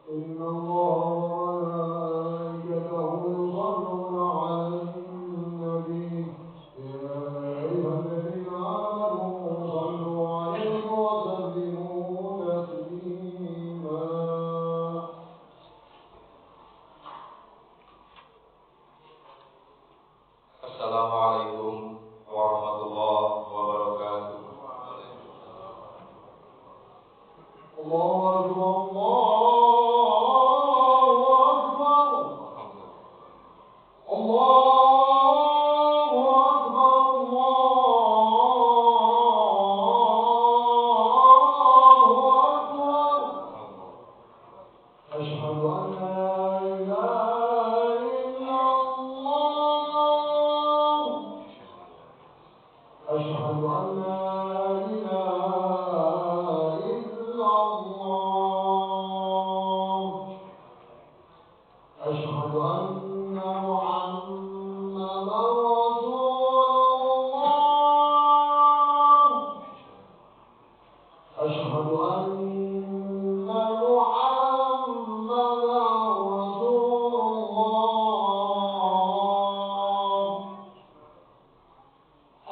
إن الله وملائكته يصلون على النبي يا أيها الذين آمنوا صلوا عليه وسلموا تسليما. Assalamualaikum warahmatullahi wabarakatuh. الله أكبر الله أكبر الله أكبر الله أكبر. أشهد أن لا إله إلا الله. أشهد أن لا إله إلا الله. أشهد أن محمدا رسول الله. أشهد أن محمدا رسول الله.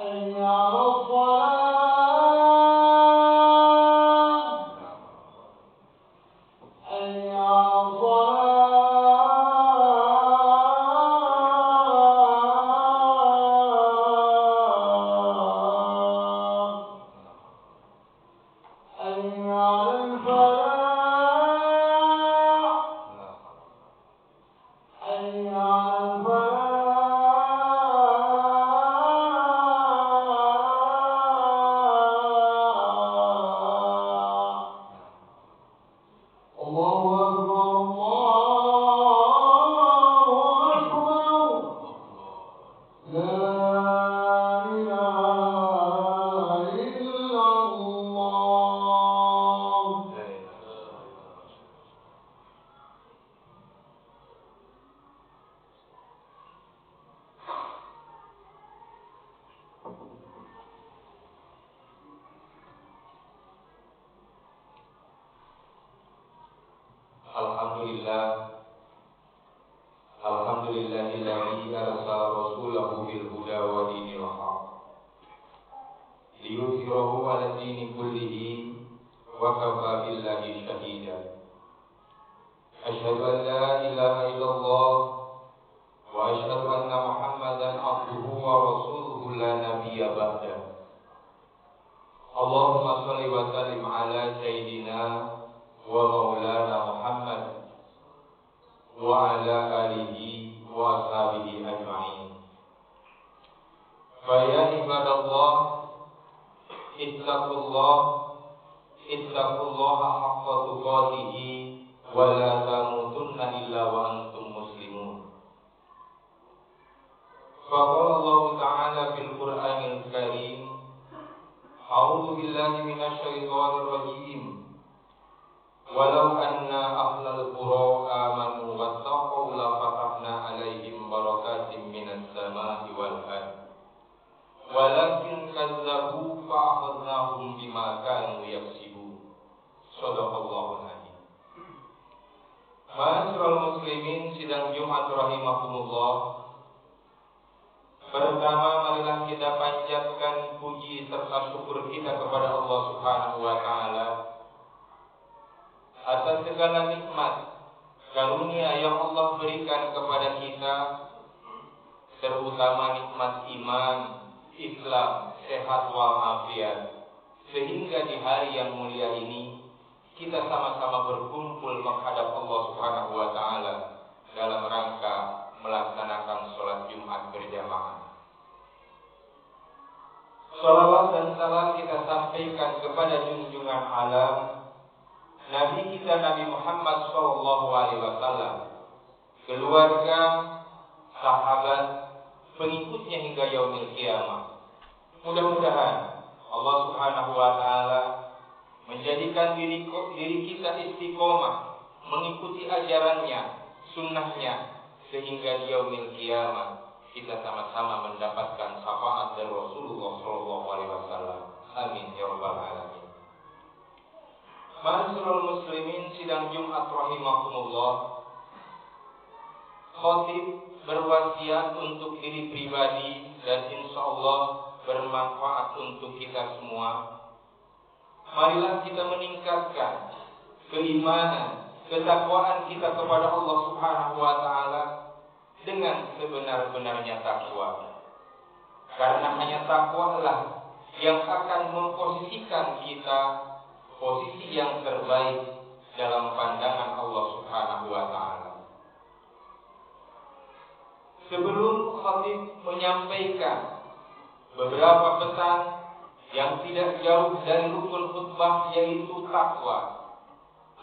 حي على الصلاة. حي على الصلاة. حي على الفلاح. حي على الفلاح. الله أكبر الله أكبر. لا إله إلا الله. Alhamdulillahilladzi arsala rasulahu bil huda wa dinil haqq liyudhhirahu 'ala dini kullihi wa kafa billahi shahida. Asyhadu an la ilaha illallah wa asyhadu anna Muhammadan 'abduhu wa rasuluhu la nabiyya ba'da. Allahumma shalli wa sallim 'ala sayyidina wa maulana Muhammad wa ala alihi wa ashabihi ajma'in. Fa ya ibadallah ittaqullaha haqqa tuqatih wa la tamutunna illa wa antum muslimun. Faqala Allah ta'ala fil Qur'anil Karim, a'udzu billahi minasy syaithanir rajim. Walau anna ahlal qura amanu wattaqu la fatahna 'alaihim barakatim minas sama'i wal ardh. Walakin kazzabu fa akhadnahum bima kanu yaksibun. Shadaqallahul azim. Ma'asyiral muslimin, sidang Jumat rahimakumullah. Pertama, marilah kita panjatkan puji serta syukur kita kepada Allah Subhanahu wa taala atas segala nikmat karunia yang Allah berikan kepada kita, terutama nikmat iman, Islam, sehat walafiat, sehingga di hari yang mulia ini kita sama-sama berkumpul menghadap Allah Subhanahu wa taala dalam rangka melaksanakan sholat Jumat berjamaah. Salawat dan salam kita sampaikan kepada junjungan alam Nabi kita Nabi Muhammad SAW, keluarga, sahabat, pengikutnya hingga yaumil qiyamah. Mudah-mudahan Allah Subhanahu wa taala menjadikan diri kita istiqomah mengikuti ajarannya, sunnahnya, sehingga di yaumil qiyamah kita sama-sama mendapatkan syafaat dari Rasulullah SAW. Amin ya rabbal alamin. Ma'asyiral muslimin, sidang Jumat rahimakumullah. Khatib berwasiat untuk diri pribadi dan insya Allah bermanfaat untuk kita semua. Marilah kita meningkatkan keimanan, ketakwaan kita kepada Allah Subhanahu wa taala dengan sebenar-benarnya takwa. Karena hanya takwalah yang akan memposisikan kita posisi yang terbaik dalam pandangan Allah Subhanahu wa taala. Sebelum khatib menyampaikan beberapa pesan yang tidak jauh dari rukun khutbah yaitu takwa,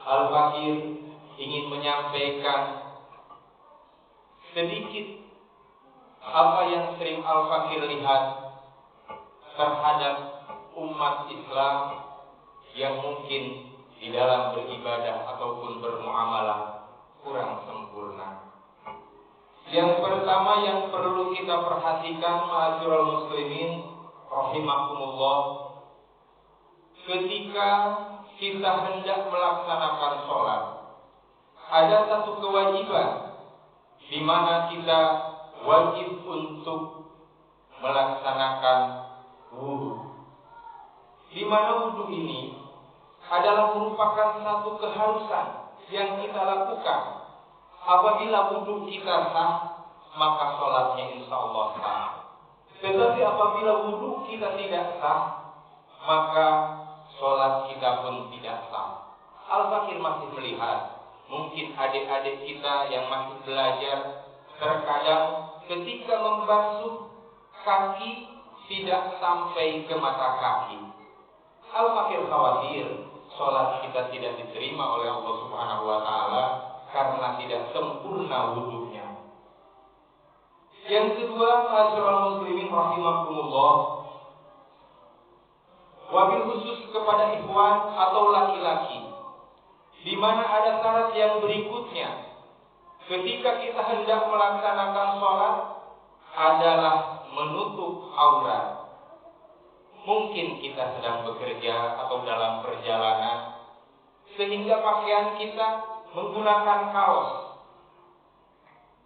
Al-Fakir ingin menyampaikan sedikit apa yang sering Al-Fakir lihat terhadap umat Islam yang mungkin di dalam beribadah ataupun bermuamalah kurang sempurna. Yang pertama yang perlu kita perhatikan, ma'asyiral muslimin rahimakumullah, ketika kita hendak melaksanakan sholat, ada satu kewajiban di mana kita wajib untuk melaksanakan wudu. Di mana wudu ini adalah merupakan satu keharusan yang kita lakukan. Apabila wudu kita sah, maka sholatnya insya Allah sah. Tetapi apabila wudu kita tidak sah, maka sholat kita pun tidak sah. Al-Fakir masih melihat, mungkin adik-adik kita yang masih belajar, terkadang ketika membasuh kaki tidak sampai ke mata kaki. Al-Fakir khawatir sholat kita tidak diterima oleh Allah Subhanahu wa taala karena tidak sempurna wudunya. Yang kedua, ma'asyiral muslimin rahimakumullah, wabil khusus kepada ikhwan atau laki-laki, di mana ada syarat yang berikutnya ketika kita hendak melaksanakan sholat adalah menutup aurat. Mungkin kita sedang bekerja atau dalam perjalanan sehingga pakaian kita menggunakan kaos.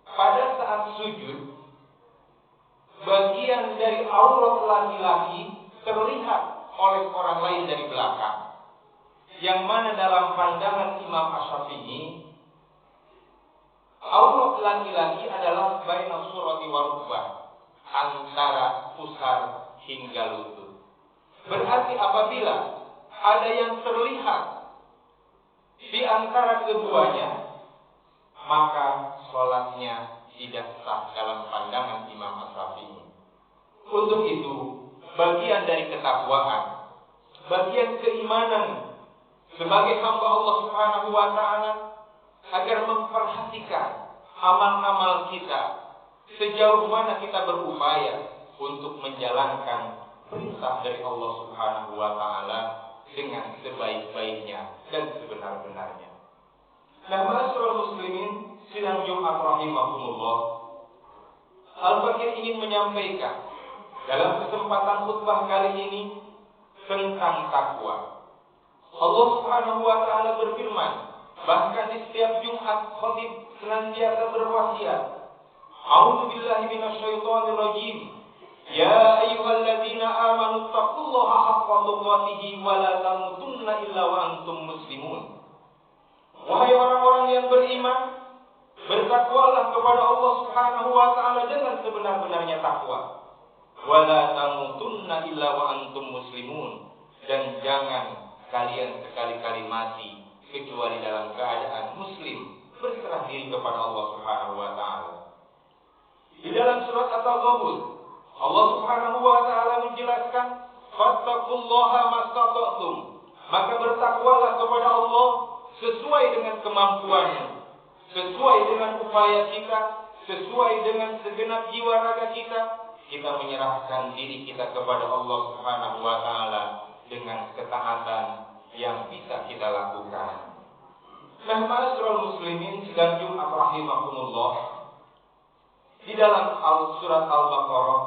Pada saat sujud, bagian dari aurat laki-laki terlihat oleh orang lain dari belakang, yang mana dalam pandangan Imam Asy-Syafi'i, aurat laki-laki adalah baina surati wa rukbah, antara pusar hingga lutut. Berarti apabila ada yang terlihat di antara keduanya, maka sholatnya tidak sah dalam pandangan Imam Asy-Syafi'i. Untuk itu, bagian dari ketakwaan, bagian keimanan sebagai hamba Allah Subhanahu wa taala agar memperhatikan amal-amal kita, sejauh mana kita berupaya untuk menjalankan perintah dari Allah Subhanahu wa taala dengan sebaik-baiknya dan sebenar-benarnya. Nah, ma'asyiral muslimin, sidang Jumat rahimakumullah, Al-Fakir ingin menyampaikan dalam kesempatan khutbah kali ini tentang takwa. Allah Subhanahu wa taala berfirman, bahkan di setiap Jumat khatib senantiasa berwasiat, A'udzu billahi minasyaitonir rajim. Ya ayyuhalladzina amanu taqullaha haqqa tuqatih wa la tamutunna illa wa antum muslimun. Wahai orang-orang yang beriman, bertakwalah kepada Allah Subhanahu wa taala dengan sebenar-benarnya takwa. Wa la tamutunna illa wa antum muslimun, dan jangan kalian sekali-kali mati kecuali dalam keadaan muslim, berserah diri kepada Allah Subhanahu wa taala. Di dalam surat At-Taghabun, Allah Subhanahu wa taala menjelaskan, fattaqullaha mastata'tum, maka bertakwalah kepada Allah sesuai dengan kemampuannya, sesuai dengan upaya kita, sesuai dengan segenap jiwa raga kita. Kita menyerahkan diri kita kepada Allah Subhanahu wa taala dengan ketaatan yang bisa kita lakukan. Nah, ma'asyiral muslimin, sidang Jumat rahimakumullah, di dalam surat Al-Baqarah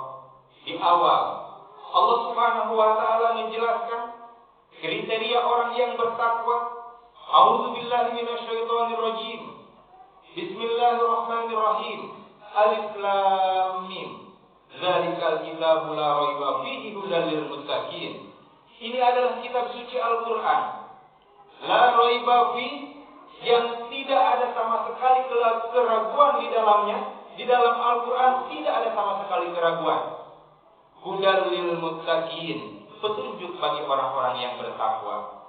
di awal Allah Subhanahu wa taala menjelaskan kriteria orang yang bertakwa A'udzu billahi minasyaitonir rajim. Bismillahirrahmanirrahim. Alif Lam Mim. Dzalikal kitabu la raiba fihi hudal lil muttaqin. Ini adalah kitab suci Al-Qur'an. La raiba fi, yang tidak ada sama sekali keraguan di dalamnya. Di dalam Al-Quran tidak ada sama sekali keraguan. Hudal lil muttaqin, petunjuk bagi orang-orang yang bertakwa.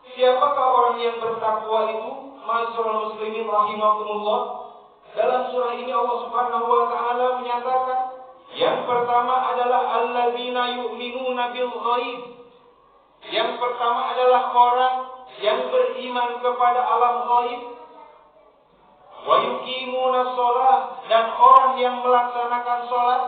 Siapakah orang yang bertakwa itu? Ma'asyiral muslimin rahimakumullah. Dalam surah ini Allah Subhanahu wa taala menyatakan, yang pertama adalah alladzina yu'minuna bil ghaib. Yang pertama adalah orang yang beriman kepada alam ghaib. Wa yuqimuna shalah, dan orang yang melaksanakan salat.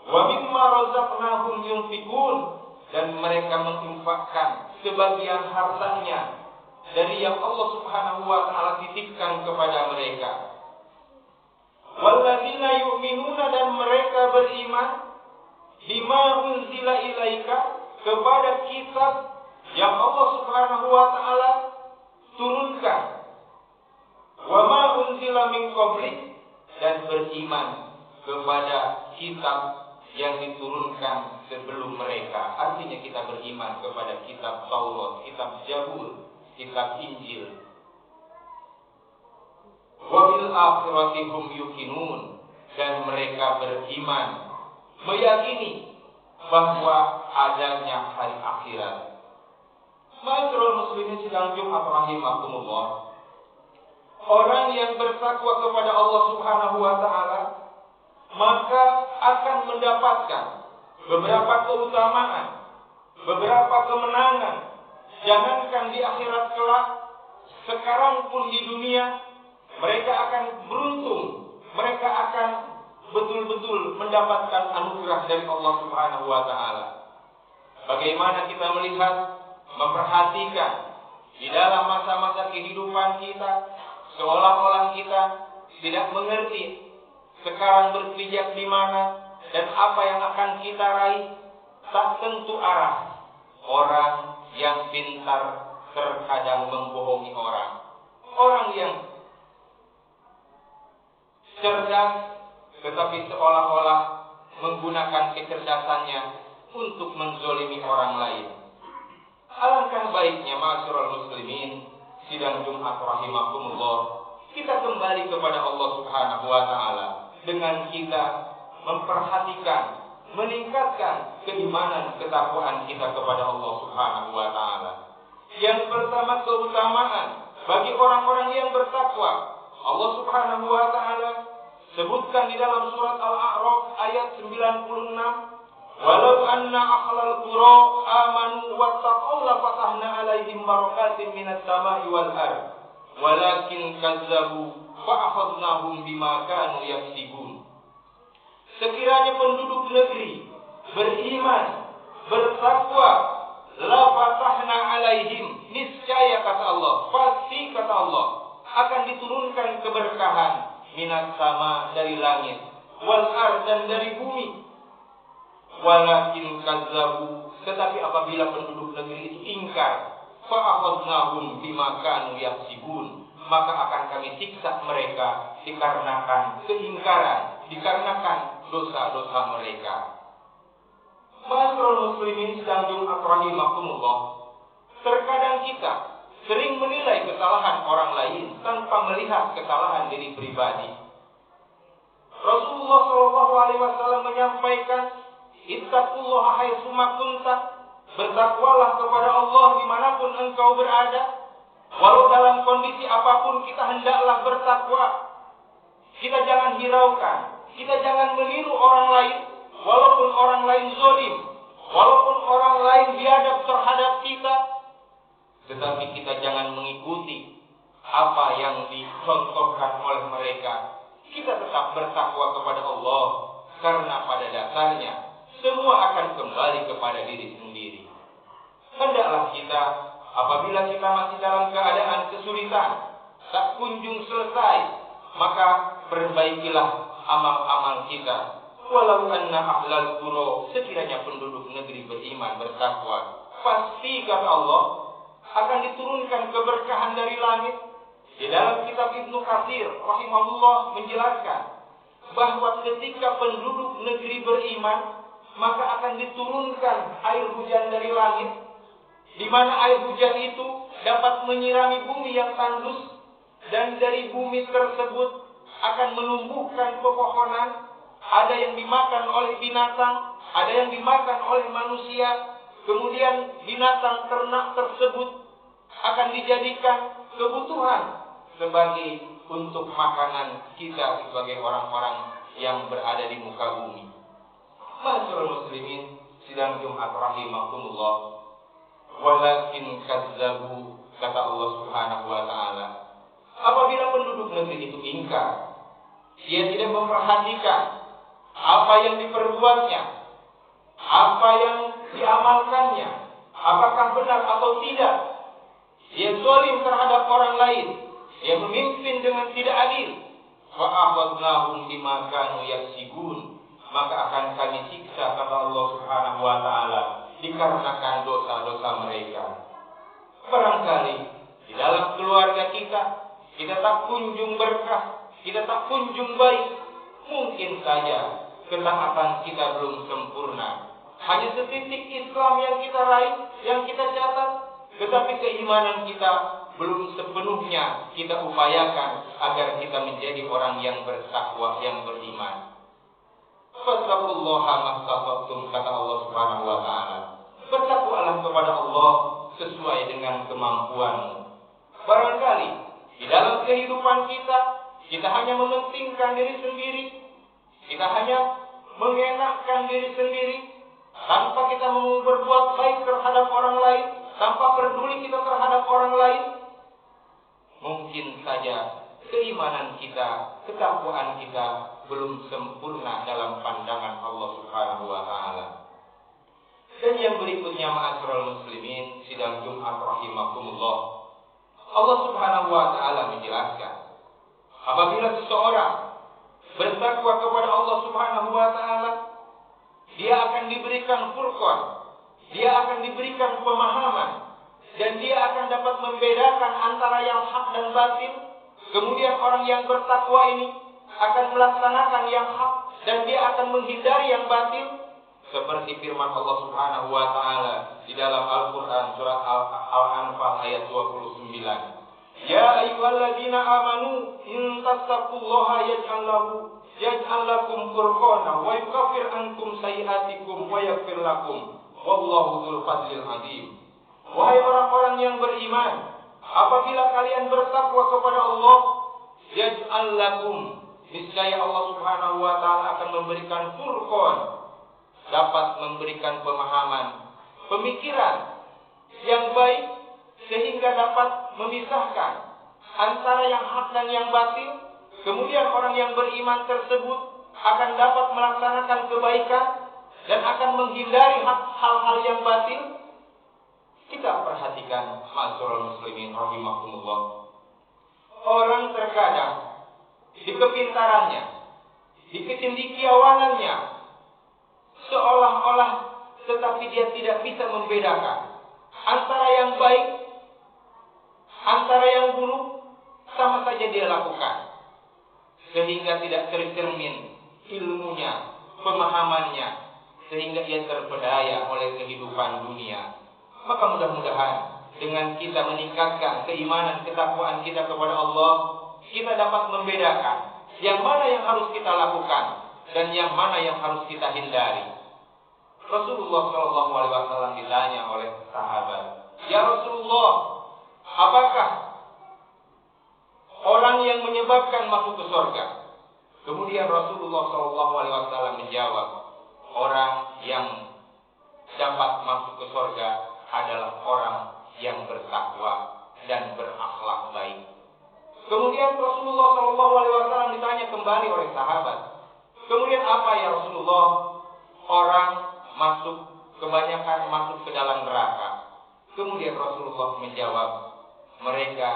Wa mimma razaqnahum yunfiqun, dan mereka menginfakkan sebagian hartanya dari yang Allah Subhanahu wa taala titipkan kepada mereka. Walladzina yu'minuna, dan mereka beriman bima unzila ilaika, kepada kitab yang Allah Subhanahu wa taala turunkan. Wa ma unzila min qablik, dan beriman kepada kitab yang diturunkan sebelum mereka. Artinya kita beriman kepada kitab Taurat, kitab Zabur, kitab Injil. Wa bil akhirati hum yuqinun, dan mereka beriman, meyakini bahwa adanya hari akhirat. Ma'asyiral muslimin sidang Jumat rahimakumullah. Orang yang bertakwa kepada Allah Subhanahu wa taala maka akan mendapatkan beberapa keutamaan, beberapa kemenangan. Jangankan di akhirat kelak, sekarang pun di dunia mereka akan beruntung. Mereka akan betul-betul mendapatkan anugerah dari Allah Subhanahu wa taala. Bagaimana kita melihat, memperhatikan di dalam masa-masa kehidupan kita, seolah-olah kita tidak mengerti sekarang berpijak di mana dan apa yang akan kita raih, tak tentu arah. Orang yang pintar terkadang membohongi orang. Orang yang cerdas tetapi seolah-olah menggunakan kecerdasannya untuk menzolimi orang lain. Alangkah baiknya ma'asyiral muslimin sidang Jumat rahimakumullah, kita kembali kepada Allah Subhanahu wa taala dengan kita memperhatikan, meningkatkan keimanan, ketakwaan kita kepada Allah Subhanahu wa taala. Yang pertama, keutamaan bagi orang-orang yang bertakwa. Allah Subhanahu wa taala sebutkan di dalam surat Al-A'raf ayat 96, walau anna ahlal qura amanu wattaqaw la fatahna alaihim barakatin minas sama'i wal ardh walakin kazzabu fa akhadnahum bima kanu yaksibun. Sekiranya penduduk negeri beriman, bertakwa, la fatahna alaihim, niscaya kata Allah, pasti kata Allah, akan diturunkan keberkahan minas sama, dari langit, wal ardh, dan dari bumi. Walakin kazzabu, tetapi apabila penduduk negeri itu ingkar, fa akhadnahum bima kanu yaksibun, maka akan kami siksa mereka dikarenakan keingkaran, dikarenakan dosa-dosa mereka. Ma'asyiral muslimin sedang Jumat rahimakumullah, terkadang kita sering menilai kesalahan orang lain tanpa melihat kesalahan diri pribadi. Rasulullah SAW menyampaikan, ittaqullaha haitsuma kunta, bertakwalah kepada Allah dimanapun engkau berada. Walau dalam kondisi apapun kita hendaklah bertakwa. Kita jangan hiraukan, kita jangan meniru orang lain, walaupun orang lain zalim, walaupun orang lain biadab terhadap kita, tetapi kita jangan mengikuti apa yang dicontohkan oleh mereka. Kita tetap bertakwa kepada Allah, karena pada dasarnya semua akan kembali kepada diri sendiri. Hendaklah kita, apabila kita masih dalam keadaan kesulitan, tak kunjung selesai, maka perbaikilah amal-amal kita. Walau anna ahlal qura, sekiranya penduduk negeri beriman, bertakwa, pasti kata Allah akan diturunkan keberkahan dari langit. Di dalam kitab Ibnu Katsir rahimahullah menjelaskan bahwa ketika penduduk negeri beriman, maka akan diturunkan air hujan dari langit, di mana air hujan itu dapat menyirami bumi yang tandus, dan dari bumi tersebut akan menumbuhkan pepohonan. Ada yang dimakan oleh binatang, ada yang dimakan oleh manusia. Kemudian binatang ternak tersebut akan dijadikan kebutuhan sebagai untuk makanan kita sebagai orang-orang yang berada di muka bumi. Ma'asyiral muslimin, sidang Jumat rahimakumullah. Walakin kazzabu, kata Allah Subhanahu wa taala. Apabila penduduk negeri itu ingkar, dia tidak memperhatikan apa yang diperbuatnya, apa yang diamalkannya, apakah benar atau tidak. Dia zalim terhadap orang lain, dia memimpin dengan tidak adil. Wa akhadnahum bima kanu yaksibun, maka akan kami siksa, kata Allah Subhanahu wa taala, dikarenakan dosa-dosa mereka. Barangkali di dalam keluarga kita tak kunjung berkah, kita tak kunjung baik. Mungkin saja ketaatan kita belum sempurna. Hanya setitik Islam yang kita raih, yang kita catat, tetapi keimanan kita belum sepenuhnya kita upayakan agar kita menjadi orang yang bertakwa, yang beriman. Fattaqullaha mastata'tum, kata Allah Subhanahu wa taala. Bertakwalah kepada Allah sesuai dengan kemampuanmu. Barangkali di dalam kehidupan kita hanya mementingkan diri sendiri, kita hanya mengenakkan diri sendiri, tanpa kita mau berbuat baik terhadap orang lain, tanpa peduli kita terhadap orang lain. Mungkin saja keimanan kita, ketakwaan kita belum sempurna dalam pandangan Allah Subhanahu wa taala. Dan yang berikutnya, ma'asyiral muslimin, sidang Jumat rahimakumullah, Allah Subhanahu wa taala menjelaskan, apabila seseorang bertakwa kepada Allah Subhanahu wa taala, dia akan diberikan furqan, dia akan diberikan pemahaman, dan dia akan dapat membedakan antara yang hak dan batil. Kemudian orang yang bertakwa ini akan melaksanakan yang hak, dan dia akan menghindari yang batil, seperti firman Allah Subhanahu wa taala di dalam Al-Qur'an surat Al-Anfal ayat 29. Ya ayyuhalladzina amanu in tattaqullaha yaj'al lakum furqana wa yukaffir ankum sayi'atikum wa yaghfir lakum wallahu dzul fadlil azim. Wahai orang-orang yang beriman, apabila kalian bertakwa kepada Allah, yaj'al lakum, niscaya Allah Subhanahu wa taala akan memberikan furqan, dapat memberikan pemahaman, pemikiran yang baik, sehingga dapat memisahkan antara yang hak dan yang batil. Kemudian orang yang beriman tersebut akan dapat melaksanakan kebaikan dan akan menghindari hal-hal yang batil. Kita perhatikan, ma'asyiral muslimin rahimakumullah, orang terkadang di kepintarannya, di kecendekiawanannya, seolah-olah tetapi dia tidak bisa membedakan antara yang baik, antara yang buruk, sama saja dia lakukan, sehingga tidak tercermin ilmunya, pemahamannya, sehingga ia terpedaya oleh kehidupan dunia. Maka mudah-mudahan dengan kita meningkatkan keimanan, ketakwaan kita kepada Allah, kita dapat membedakan yang mana yang harus kita lakukan dan yang mana yang harus kita hindari. Rasulullah SAW ditanya oleh sahabat, ya Rasulullah, apakah orang yang menyebabkan masuk ke surga? Kemudian Rasulullah SAW menjawab, orang yang dapat masuk ke surga adalah orang yang bertakwa dan berakhlak baik. Kemudian Rasulullah SAW ditanya kembali oleh sahabat, kemudian apa ya Rasulullah? Orang kebanyakan masuk ke dalam neraka. Kemudian Rasulullah menjawab, mereka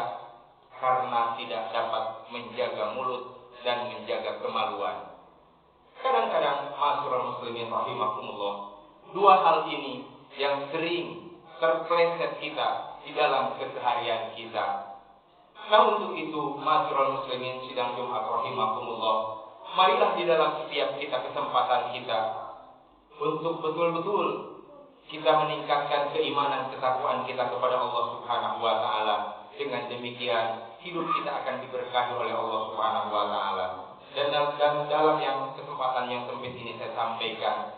karena tidak dapat menjaga mulut dan menjaga kemaluan. Kadang-kadang, ma'asyiral muslimin rahimakumullah, dua hal ini yang sering terpleset kita di dalam keseharian kita. Nah, untuk itu, ma'asyiral muslimin sidang Jumat rahimakumullah, marilah di dalam setiap kesempatan kita untuk betul-betul kita meningkatkan keimanan ketakwaan kita kepada Allah Subhanahu wa taala. Dengan demikian, hidup kita akan diberkahi oleh Allah Subhanahu wa taala. Dan dalam yang kesempatan yang sempit ini saya sampaikan,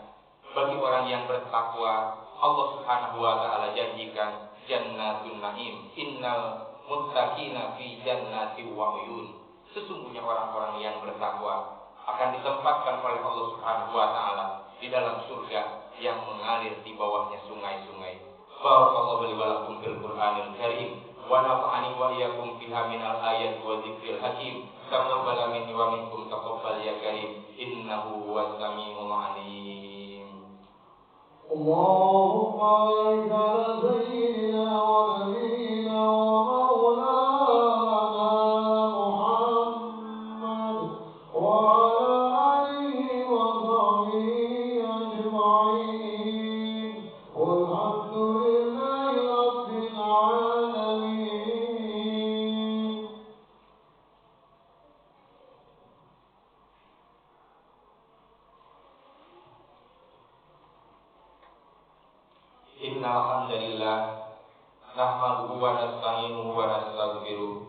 bagi orang yang bertakwa, Allah Subhanahu wa taala janjikan jannatun naim, innal muttaqina fi jannati wa uyun. Sesungguhnya orang-orang yang bertakwa akan ditempatkan oleh Allah Subhanahu wa taala di dalam surga yang mengalir di bawahnya sungai-sungai. Barakallahu li wa lakum fil Qur'anil Karim wa nafa'ani wa iyyakum fiha minal ayati wa dzikril hakim. Taqabbal minni wa minkum taqabbal ya karim, innahu huwas samiul alim. Allahumma barik ala sayyidina wa nabiyyina wa maulana Muhammad wa ala alihi wa sahbihi ajma'in. Walhamdulillahi rabbil alamin. Innal hamdalillah nahmaduhu wa nasta'inuhu wa nastaghfiruh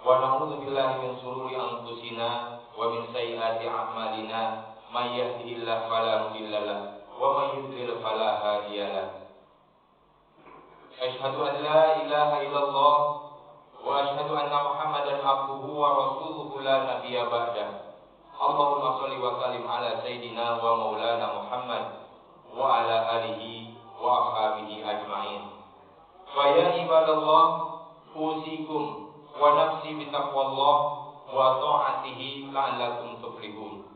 wa na'udzu billahi min shururi anfusina wa min sayyiati a'malina. May yahdihillahu fala mudilla lahu wa may yudlil fala hadiya lahu. Asyhadu an la ilaha illallah wa asyhadu anna Muhammadan abduhu wa rasuluhu la nabiyya ba'da. Allahumma shalli wa sallim ala sayyidina wa maulana Muhammad wa ala alihi wa ashabihi ajma'in. Wa ya ibadallah, usikum wa nafsi bitaqwallah wa ta'atihi la'allakum tuflihun.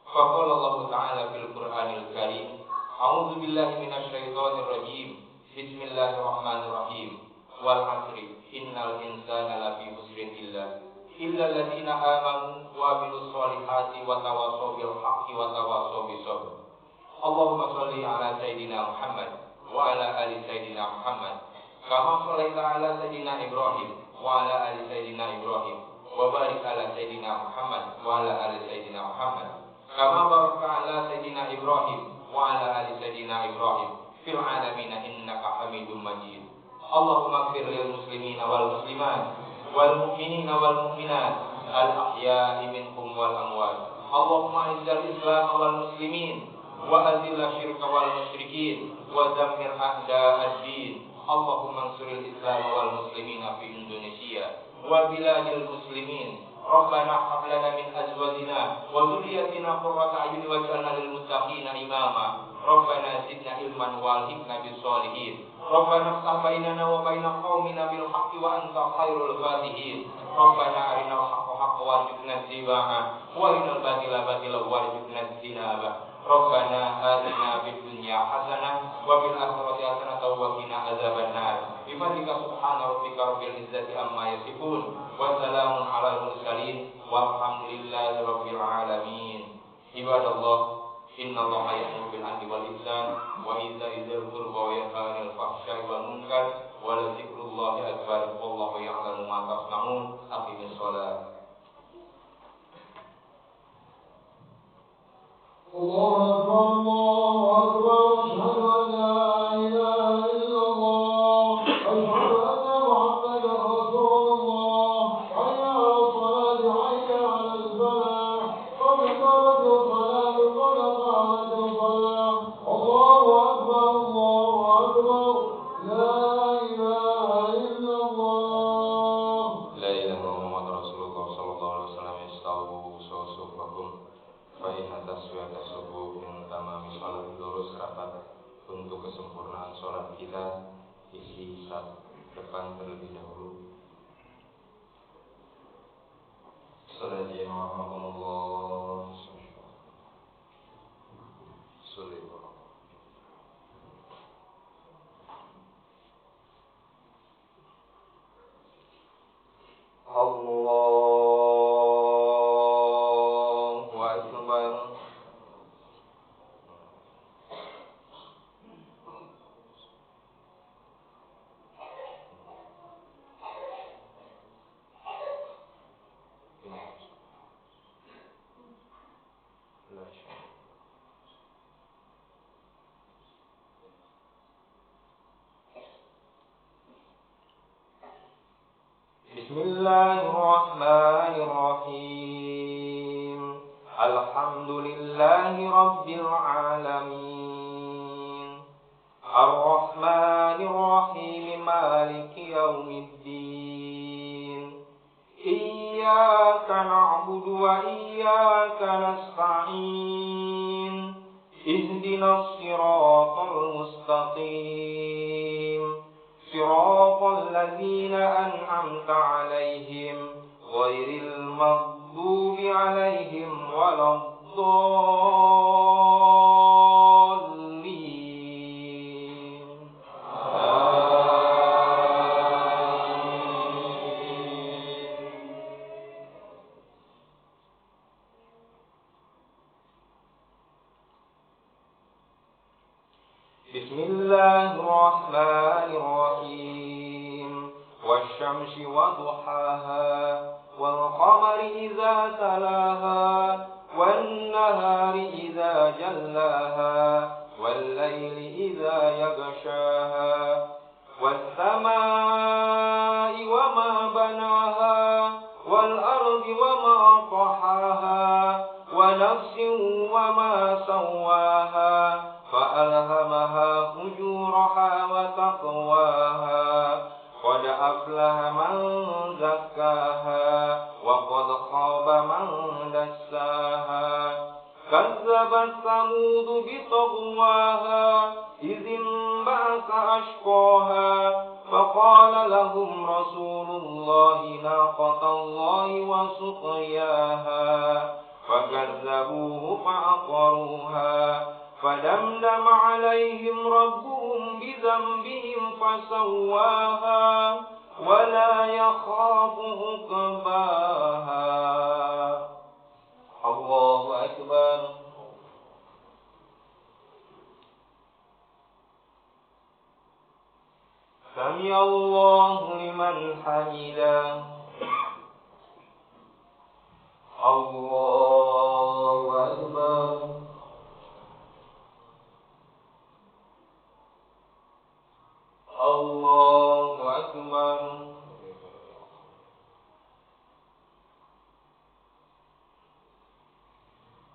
Faqala Allah Ta'ala fil Qur'anil Karim, a'udzu billahi minasy syaithanir rajim. Bismillahirrahmanirrahim. Wal 'asri innal insana lafi khusrin illa alladziina aamanu wa 'amilus shalihati wa tawassaw bil haqqi wa tawassaw bis sabr. Allahumma shalli ala sayyidina Muhammad wa ala ali sayyidina Muhammad kama shallaita ala sayyidina Ibrahim wa ala ali sayyidina Ibrahim wa barik ala sayyidina Muhammad wa ala ali sayyidina Muhammad kama barakta ala sayyidina Ibrahim wa ala ali sayyidina Ibrahim fil alamin innaka Hamidum Majid. Allahumma ighfir lil muslimina wal muslimat wal mu'minina wal mu'minat al ahya'i minhum wal amwat. Allahumma izzil islam wal muslimin wa azil syirka wal musyrikin wa dammir a'da'ad-din. Allahumma ansuril islam wal muslimina fi Indonesia wa biladil muslimin. Rabbana hab lana min azwajina wa dhurriyyatina qurrata a'yun waj'alna lil muttaqina imama. Rabbana zidna ilman wa alhiqna bis sholihin. Rabbana iftah bainana wa baina qaumina bil haqqi wa anta khairul fatihin. Rabbana arinal haqqa haqqan warzuqna ittiba'a wa arinal batila batilan warzuqna ijtinaba. Rabbana atina fid dunya hasanah wa fil akhirati hasanah wa qina adzabannar. Bifadlika subhana rabbika rabbil izzati amma yasifun wa salamun alal mursalin walhamdulillahi rabbil alamin. Ibadallah, innallaha ya'muru bil 'adli wal ihsan wa ita'i dzil qurba wa yanha 'anil fahsya'i wal munkar wa la dzikrullahi akbar wallahu ya'lamu ma tasna'un. Aqimis shalah. Allahu akbar, asyhadu an la ilaha illallah, asyhadu anna Muhammadan rasulullah. Hayya 'alas salati, hayya 'alal falah, qad qamatis salatu, qad qamatis salah. Allahu akbar, la ilaha illallah. La ilaha Muhammad Rasulullah sallallahu alaihi wasallam yastawu sufufakum fa inna taswiyata subuh min tamami salat. Lurus rapat untuk kesempurnaan salat kita, isi saf depan terlebih dahulu. Sallallahu alaihi Allahu Akbar. Bismillahirrahmanirrahim. Alhamdulillahi Rabbil Alamin. Ar-Rahmanir-Rahim. Maliki Yawmiddin. Iyyaka na'budu wa iyyaka nasta'in. Ihdinas siratal mustaqim. Siratal ladzina an'amta 'alaihim ghairil maghdubi 'alaihim waladdallin. Bismillahirrahmanirrahim. Wasyamsi waduhaha wal qamari idza talaha wan nahari idza jallaha wal laili idza yaghshaha was samai wama banaha wal ardi wama tahaha wa nafsin wama sawaha فألهمها فجورها وتقواها قد أفلح من زكاها وقد خاب من دساها كذبت ثمود بطغواها إذ انبعث أشقاها فقال لهم رسول الله ناقة الله وسقياها فكذبوه فعقروها فدمدم عليهم ربهم بذنبهم فسواها ولا يخاف عقباها. الله أكبر. سمع الله لمن حمده. الله أكبر. Allahu Akbar.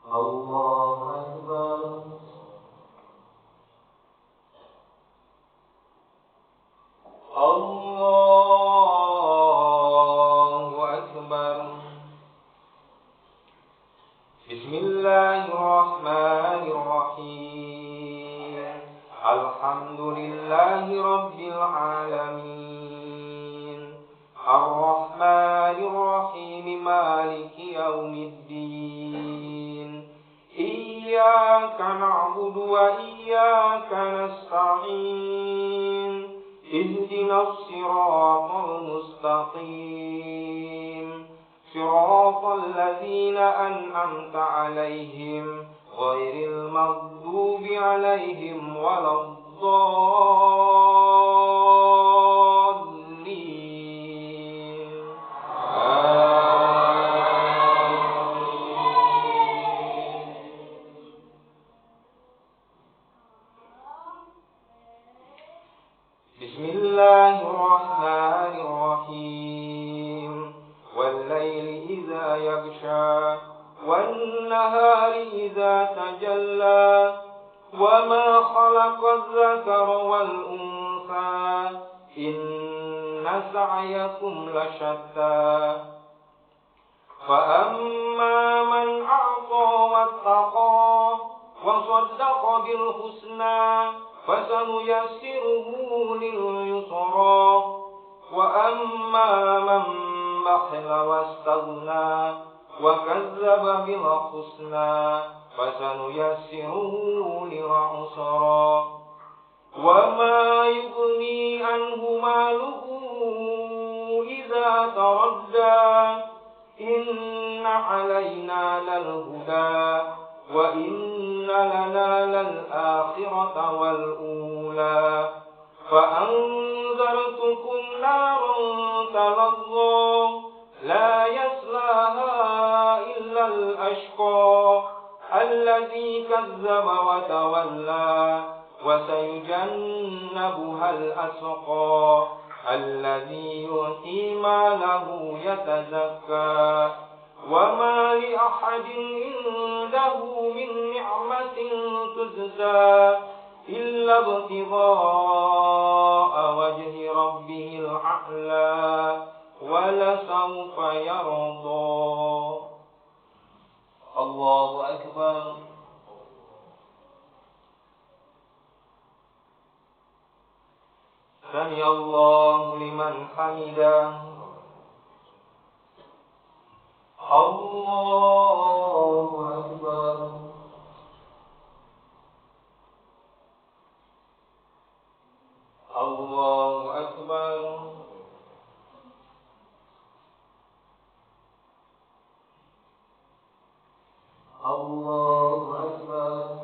Allahu Akbar. Allahu Akbar. Bismillahirrahmanirrahim. Alhamdulillahi Rabbil Alamin. Ar-Rahmanir-Rahim. Maliki Yawmiddin. Iyyaka na'budu wa iyyaka nasta'in. Ihdinas siratal mustaqim. Siratal ladzina an'amta 'alaihim ghairil maghdubi 'alaihim waladdallin. Bismillahirrahmanirrahim. Wal-laili idza yaghsha wan-nahari idza tajalla وما خلق الذكر والأنثى إن سعيكم لشتى فأما من أعطى واتقى وصدق بالحسنى فسنيسره لليسرى وأما من بخل واستغنى وكذب بالحسنى فسنيسره للعسرى وما يغني عنه ماله إذا تردى إن علينا للهدى وإن لنا للآخرة والأولى فأنذرتكم نارا تلظى لا يصلاها إلا الأشقى الذي كذب وتولى وسيجنبها الأشقى الذي يؤتي ماله يتزكى وما لأحد عنده من نعمة تجزى إلا ابتغاء وجه ربه الأعلى ولسوف يرضى. الله أكبر. سمع الله لمن حمده. الله أكبر. الله أكبر. الله أكبر.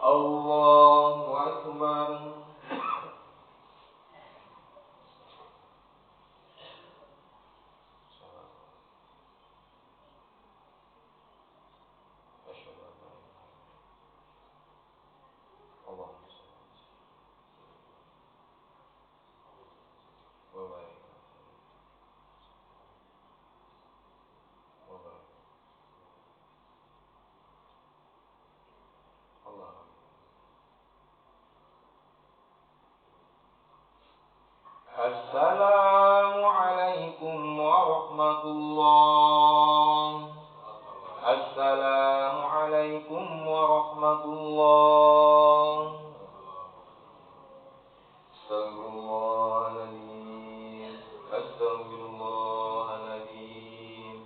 الله أكبر. السلام عليكم ورحمة الله. السلام عليكم ورحمة الله. استغفر الله العظيم. استغفر الله العظيم.